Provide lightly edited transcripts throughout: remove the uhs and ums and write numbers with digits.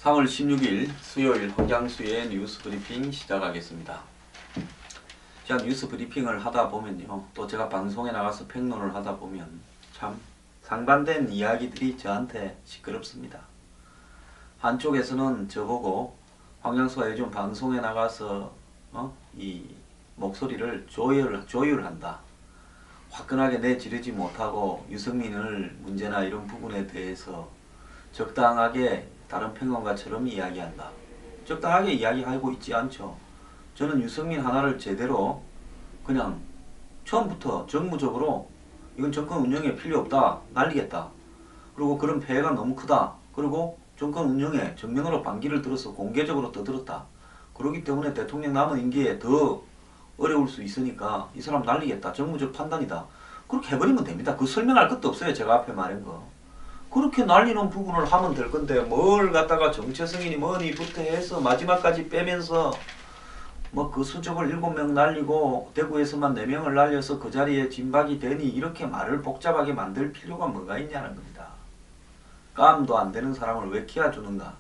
3월 16일 수요일 황장수의 뉴스 브리핑 시작하겠습니다. 제가 뉴스 브리핑을 하다 보면요, 또 제가 방송에 나가서 평론을 하다 보면 참 상반된 이야기들이 저한테 시끄럽습니다. 한쪽에서는 저보고 황장수가 요즘 방송에 나가서 이 목소리를 조율한다, 화끈하게 내지르지 못하고 유승민을 문제나 이런 부분에 대해서 적당하게 다른 평론가처럼 이야기한다. 적당하게 이야기하고 있지 않죠. 저는 유승민 하나를 제대로 그냥 처음부터 정무적으로 이건 정권 운영에 필요 없다, 날리겠다. 그리고 그런 폐해가 너무 크다. 그리고 정권 운영에 정면으로 반기를 들어서 공개적으로 떠들었다. 그렇기 때문에 대통령 남은 임기에 더 어려울 수 있으니까 이 사람 날리겠다. 정무적 판단이다. 그렇게 해버리면 됩니다. 그 설명할 것도 없어요. 제가 앞에 말한 거. 그렇게 날리는 부분을 하면 될 건데 뭘 갖다가 정체성이니 뭐니부터 해서 마지막까지 빼면서 뭐 그 수적을 7명 날리고 대구에서만 4명을 날려서 그 자리에 진박이 되니 이렇게 말을 복잡하게 만들 필요가 뭐가 있냐는 겁니다. 감도 안 되는 사람을 왜 키워주는가.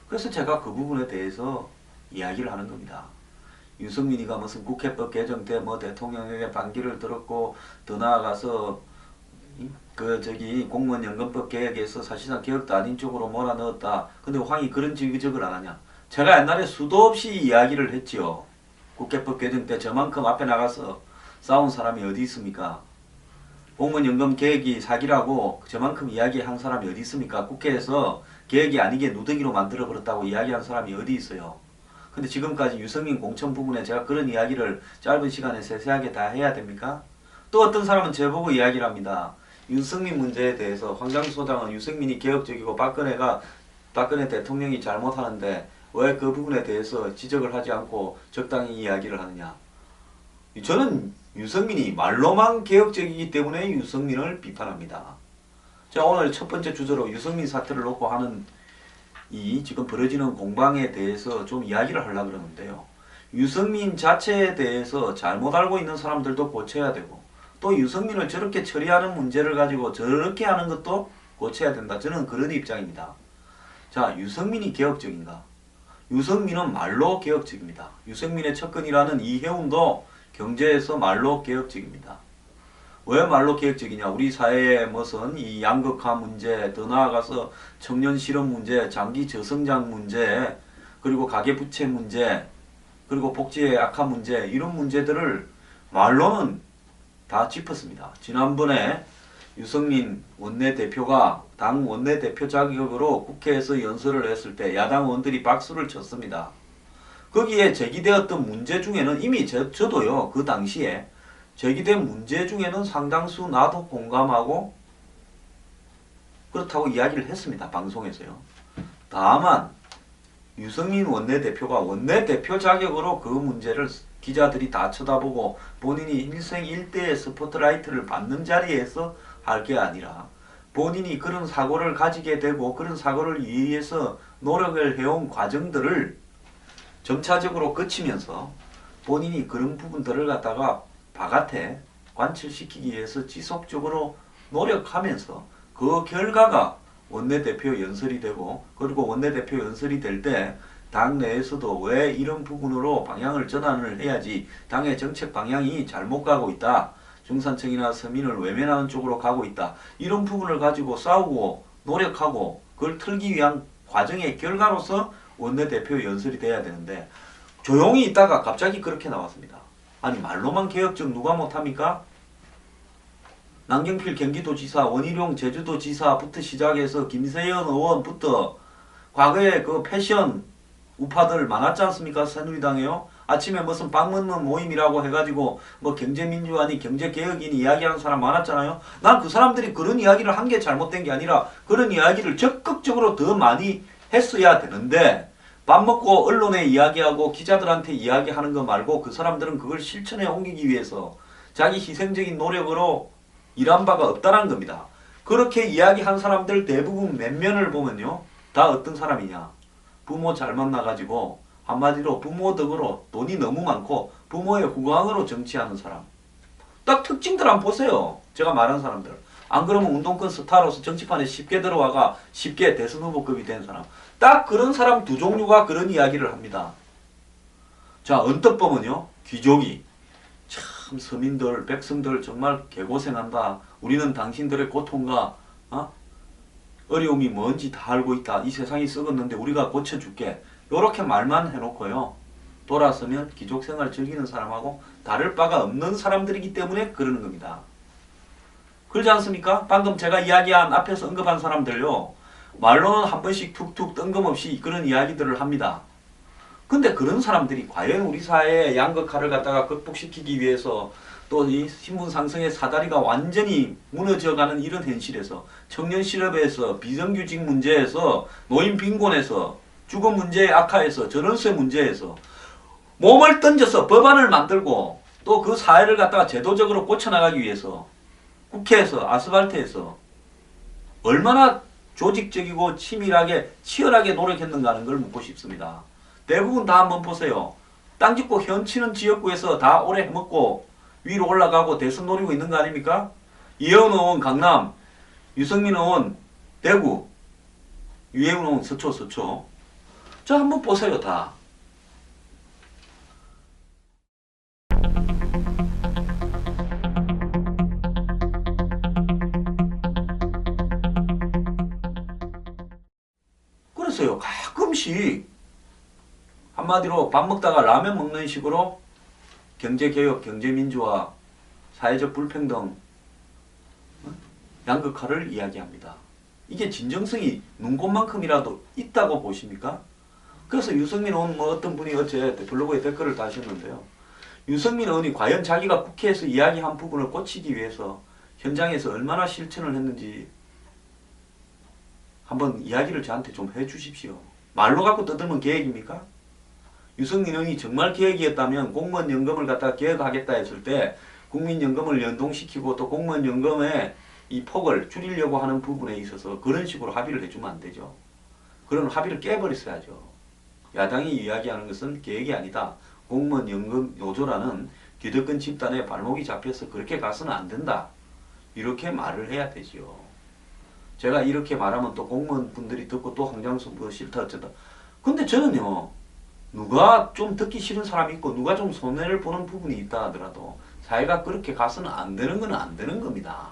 그래서 제가 그 부분에 대해서 이야기를 하는 겁니다. 유승민이가 무슨 국회법 개정 때 뭐 대통령에게 반기를 들었고 더 나아가서 공무원연금법 개혁에서 사실상 개혁도 아닌 쪽으로 몰아넣었다. 근데 황이 그런 지적을 안 하냐. 제가 옛날에 수도 없이 이야기를 했지요. 국회법 개정 때 저만큼 앞에 나가서 싸운 사람이 어디 있습니까? 공무원연금 개혁이 사기라고 저만큼 이야기한 사람이 어디 있습니까? 국회에서 개혁이 아니게 누더기로 만들어버렸다고 이야기한 사람이 어디 있어요? 근데 지금까지 유승민 공천 부분에 제가 그런 이야기를 짧은 시간에 세세하게 다 해야 됩니까? 또 어떤 사람은 저보고 이야기를 합니다. 유승민 문제에 대해서 황장수 소장은 유승민이 개혁적이고 박근혜 대통령이 잘못하는데 왜 그 부분에 대해서 지적을 하지 않고 적당히 이야기를 하느냐. 저는 유승민이 말로만 개혁적이기 때문에 유승민을 비판합니다. 자, 오늘 첫 번째 주제로 유승민 사태를 놓고 하는 이 지금 벌어지는 공방에 대해서 좀 이야기를 하려고 그러는데요. 유승민 자체에 대해서 잘못 알고 있는 사람들도 고쳐야 되고 또 유승민을 저렇게 처리하는 문제를 가지고 저렇게 하는 것도 고쳐야 된다. 저는 그런 입장입니다. 자, 유승민이 개혁적인가? 유승민은 말로 개혁적입니다. 유승민의 측근이라는 이혜훈도 경제에서 말로 개혁적입니다. 왜 말로 개혁적이냐? 우리 사회의 무슨 이 양극화 문제, 더 나아가서 청년 실업 문제, 장기 저성장 문제, 그리고 가계부채 문제, 그리고 복지의 악화 문제, 이런 문제들을 말로는 다 짚었습니다. 지난번에 유승민 원내대표가 당 원내대표 자격으로 국회에서 연설을 했을 때 야당 의원들이 박수를 쳤습니다. 거기에 제기되었던 문제 중에는 이미 저도요, 그 당시에 제기된 문제 중에는 상당수 나도 공감하고 그렇다고 이야기를 했습니다. 방송에서요. 다만 유승민 원내대표가 원내대표 자격으로 그 문제를 기자들이 다 쳐다보고 본인이 일생일대의 스포트라이트를 받는 자리에서 할 게 아니라 본인이 그런 사고를 가지게 되고 그런 사고를 위해서 노력을 해온 과정들을 점차적으로 거치면서 본인이 그런 부분들을 갖다가 바깥에 관철시키기 위해서 지속적으로 노력하면서 그 결과가 원내대표 연설이 되고, 그리고 원내대표 연설이 될 때 당내에서도 왜 이런 부분으로 방향을 전환을 해야지, 당의 정책 방향이 잘못 가고 있다, 중산층이나 서민을 외면하는 쪽으로 가고 있다, 이런 부분을 가지고 싸우고 노력하고 그걸 틀기 위한 과정의 결과로서 원내대표 연설이 돼야 되는데 조용히 있다가 갑자기 그렇게 나왔습니다. 아니, 말로만 개혁적 누가 못합니까? 남경필 경기도지사, 원희룡 제주도지사부터 시작해서 김세연 의원부터 과거에 그 패션 우파들 많았지 않습니까? 새누리당에요. 아침에 무슨 빵 먹는 모임이라고 해가지고 뭐 경제민주화니 경제개혁이니 이야기하는 사람 많았잖아요. 난 그 사람들이 그런 이야기를 한 게 잘못된 게 아니라 그런 이야기를 적극적으로 더 많이 했어야 되는데, 밥 먹고 언론에 이야기하고 기자들한테 이야기하는 거 말고 그 사람들은 그걸 실천에 옮기기 위해서 자기 희생적인 노력으로 일한 바가 없다는 겁니다. 그렇게 이야기한 사람들 대부분 면면을 보면요, 다 어떤 사람이냐? 부모 잘 만나가지고 한마디로 부모 덕으로 돈이 너무 많고 부모의 후광으로 정치하는 사람. 딱 특징들 한번 보세요. 제가 말한 사람들. 안 그러면 운동권 스타로서 정치판에 쉽게 들어와가 쉽게 대선 후보급이 된 사람. 딱 그런 사람 두 종류가 그런 이야기를 합니다. 자, 언뜻보면요. 귀족이 참 서민들, 백성들 정말 개고생한다. 우리는 당신들의 고통과 어려움이 뭔지 다 알고 있다. 이 세상이 썩었는데 우리가 고쳐줄게. 요렇게 말만 해놓고요. 돌아서면 귀족생활 즐기는 사람하고 다를 바가 없는 사람들이기 때문에 그러는 겁니다. 그러지 않습니까? 방금 제가 이야기한 앞에서 언급한 사람들요. 말로는 한 번씩 툭툭 뜬금없이 그런 이야기들을 합니다. 근데 그런 사람들이 과연 우리 사회의 양극화를 갖다가 극복시키기 위해서 또 이 신분 상승의 사다리가 완전히 무너져가는 이런 현실에서 청년 실업에서 비정규직 문제에서 노인 빈곤에서 주거 문제의 악화에서 전월세 문제에서 몸을 던져서 법안을 만들고 또 그 사회를 갖다가 제도적으로 고쳐나가기 위해서 국회에서 아스팔트에서 얼마나 조직적이고 치밀하게 치열하게 노력했는가 하는 걸 묻고 싶습니다. 대부분 다 한번 보세요. 땅 짓고 현치는 지역구에서 다 오래 해먹고 위로 올라가고 대선 노리고 있는 거 아닙니까? 이혜원 의원 강남, 유승민 의원 대구, 유해운 의원 서초. 저 한번 보세요 다. 그래서요 가끔씩 한마디로 밥 먹다가 라면 먹는 식으로 경제개혁, 경제민주화, 사회적 불평등, 양극화를 이야기합니다. 이게 진정성이 눈꽃만큼이라도 있다고 보십니까? 그래서 유승민 의원 어떤 분이 어제 블로그에 댓글을 다셨는데요. 유승민 의원이 과연 자기가 국회에서 이야기한 부분을 고치기 위해서 현장에서 얼마나 실천을 했는지 한번 이야기를 저한테 좀 해주십시오. 말로 갖고 떠들면 계획입니까? 유승민 의원이 정말 계획이었다면 공무원 연금을 갖다가 개혁하겠다 했을 때 국민연금을 연동시키고 또 공무원 연금의 이 폭을 줄이려고 하는 부분에 있어서 그런 식으로 합의를 해주면 안 되죠. 그런 합의를 깨버렸어야죠. 야당이 이야기하는 것은 계획이 아니다. 공무원 연금 노조라는 기득권 집단의 발목이 잡혀서 그렇게 가서는 안 된다. 이렇게 말을 해야 되지요. 제가 이렇게 말하면 또 공무원 분들이 듣고 또 황장수 뭐 싫다 어쩌다. 근데 저는요. 누가 좀 듣기 싫은 사람이 있고 누가 좀 손해를 보는 부분이 있다 하더라도 사회가 그렇게 가서는 안 되는 건 안 되는 겁니다.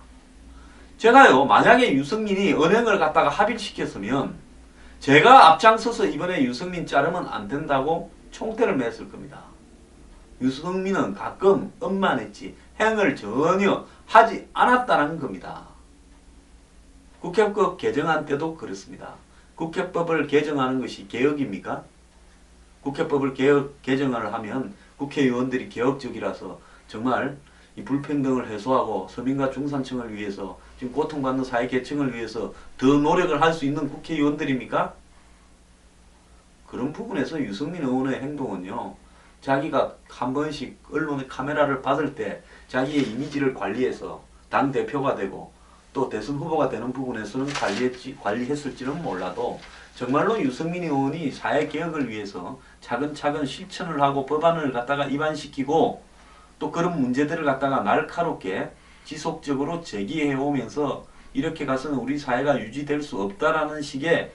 제가요 만약에 유승민이 은행을 갖다가 합의를 시켰으면 제가 앞장서서 이번에 유승민 자르면 안 된다고 총대를 맸을 겁니다. 유승민은 가끔 엄만 했지 행을 전혀 하지 않았다는 겁니다. 국회법 개정안 때도 그렇습니다. 국회법을 개정하는 것이 개혁입니까? 국회법을 개정을 하면 국회의원들이 개혁적이라서 정말 이 불평등을 해소하고 서민과 중산층을 위해서 지금 고통받는 사회계층을 위해서 더 노력을 할 수 있는 국회의원들입니까? 그런 부분에서 유승민 의원의 행동은요. 자기가 한 번씩 언론의 카메라를 받을 때 자기의 이미지를 관리해서 당대표가 되고 또 대선 후보가 되는 부분에서는 관리했을지는 몰라도 정말로 유승민 의원이 사회개혁을 위해서 차근차근 실천을 하고 법안을 갖다가 입안시키고 또 그런 문제들을 갖다가 날카롭게 지속적으로 제기해 오면서 이렇게 가서는 우리 사회가 유지될 수 없다라는 식의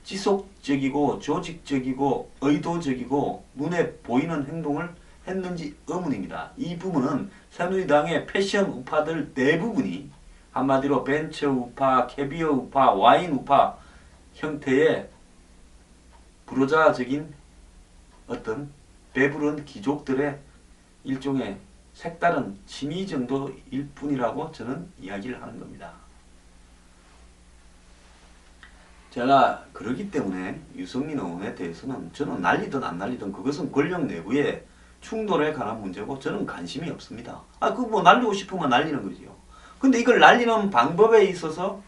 지속적이고 조직적이고 의도적이고 눈에 보이는 행동을 했는지 의문입니다. 이 부분은 새누리당의 패션 우파들 대부분이 한마디로 벤처 우파, 캐비어 우파, 와인 우파 형태의 불효자적인 어떤 배부른 귀족들의 일종의 색다른 취미 정도일 뿐이라고 저는 이야기를 하는 겁니다. 제가 그러기 때문에 유승민 의원에 대해서는 저는 날리든 안 날리든 그것은 권력 내부의 충돌에 관한 문제고 저는 관심이 없습니다. 그거 뭐 날리고 싶으면 날리는 거지요. 근데 이걸 날리는 방법에 있어서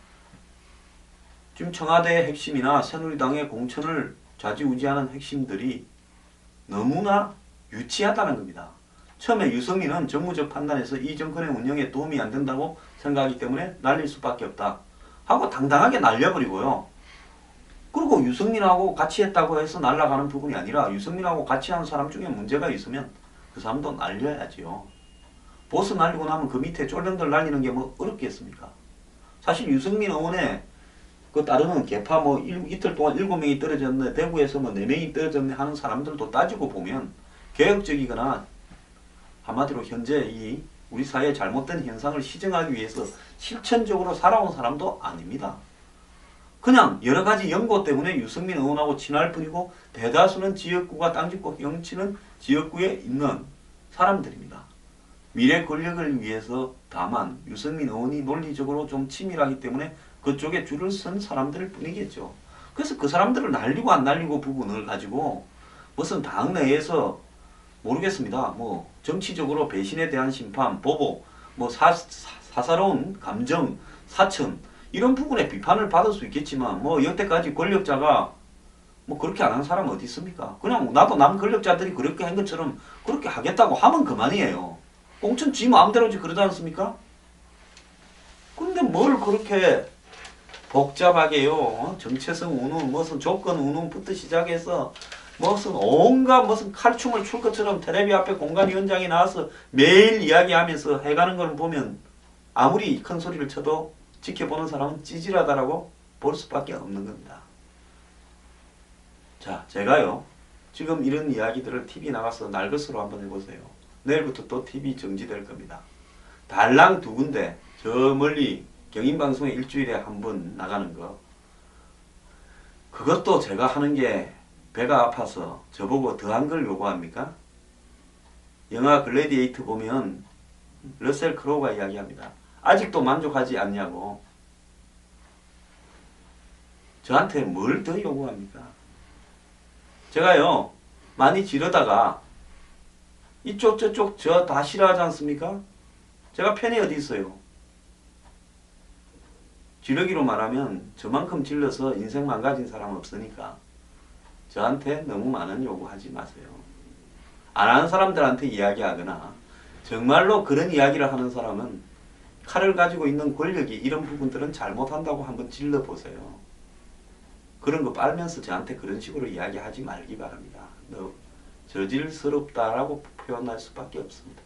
지금 청와대의 핵심이나 새누리당의 공천을 좌지우지하는 핵심들이 너무나 유치하다는 겁니다. 처음에 유승민은 정무적 판단에서 이 정권의 운영에 도움이 안 된다고 생각하기 때문에 날릴 수밖에 없다 하고 당당하게 날려버리고요. 그리고 유승민하고 같이 했다고 해서 날아가는 부분이 아니라 유승민하고 같이 한 사람 중에 문제가 있으면 그 사람도 날려야지요. 보스 날리고 나면 그 밑에 쫄병들 날리는 게 뭐 어렵겠습니까? 사실 유승민 의원의 그 따르는 개파 뭐 이틀 동안 7명이 떨어졌네, 대구에서 뭐 4명이 떨어졌네 하는 사람들도 따지고 보면 개혁적이거나 한마디로 현재 이 우리 사회의 잘못된 현상을 시정하기 위해서 실천적으로 살아온 사람도 아닙니다. 그냥 여러 가지 연고 때문에 유승민 의원하고 친할 뿐이고 대다수는 지역구가 땅짓고 영치는 지역구에 있는 사람들입니다. 미래 권력을 위해서 다만 유승민 의원이 논리적으로 좀 치밀하기 때문에 그쪽에 줄을 쓴 사람들 뿐이겠죠. 그래서 그 사람들을 날리고 안 날리고 부분을 가지고 무슨 당 내에서 모르겠습니다. 뭐 정치적으로 배신에 대한 심판, 보복, 뭐 사사로운 감정, 사천 이런 부분에 비판을 받을 수 있겠지만 뭐 여태까지 권력자가 뭐 그렇게 안 한 사람 어디 있습니까? 그냥 나도 남 권력자들이 그렇게 한 것처럼 그렇게 하겠다고 하면 그만이에요. 공천 지 마음대로지 그러지 않습니까? 근데 뭘 그렇게 복잡하게요. 정체성 운운, 무슨 조건 운운부터 시작해서 무슨 온갖 무슨 칼춤을 출 것처럼 텔레비 앞에 공관위원장이 나와서 매일 이야기하면서 해가는 걸 보면 아무리 큰 소리를 쳐도 지켜보는 사람은 찌질하다라고 볼 수밖에 없는 겁니다. 자, 제가요 지금 이런 이야기들을 TV 나가서 날것으로 한번 해보세요. 내일부터 또 TV 정지될 겁니다. 달랑 2군데 저 멀리 경인방송에 일주일에 한 번 나가는 거 그것도 제가 하는 게 배가 아파서 저보고 더한 걸 요구합니까? 영화 글래디에이터 보면 러셀 크로우가 이야기합니다. 아직도 만족하지 않냐고. 저한테 뭘 더 요구합니까? 제가요 많이 지르다가 이쪽 저쪽 저 다 싫어하지 않습니까? 제가 편이 어디 있어요? 지르기로 말하면 저만큼 질러서 인생 망가진 사람 없으니까 저한테 너무 많은 요구하지 마세요. 안 하는 사람들한테 이야기하거나 정말로 그런 이야기를 하는 사람은 칼을 가지고 있는 권력이 이런 부분들은 잘못한다고 한번 질러보세요. 그런 거 빨면서 저한테 그런 식으로 이야기하지 말기 바랍니다. 너 저질스럽다라고 표현할 수밖에 없습니다.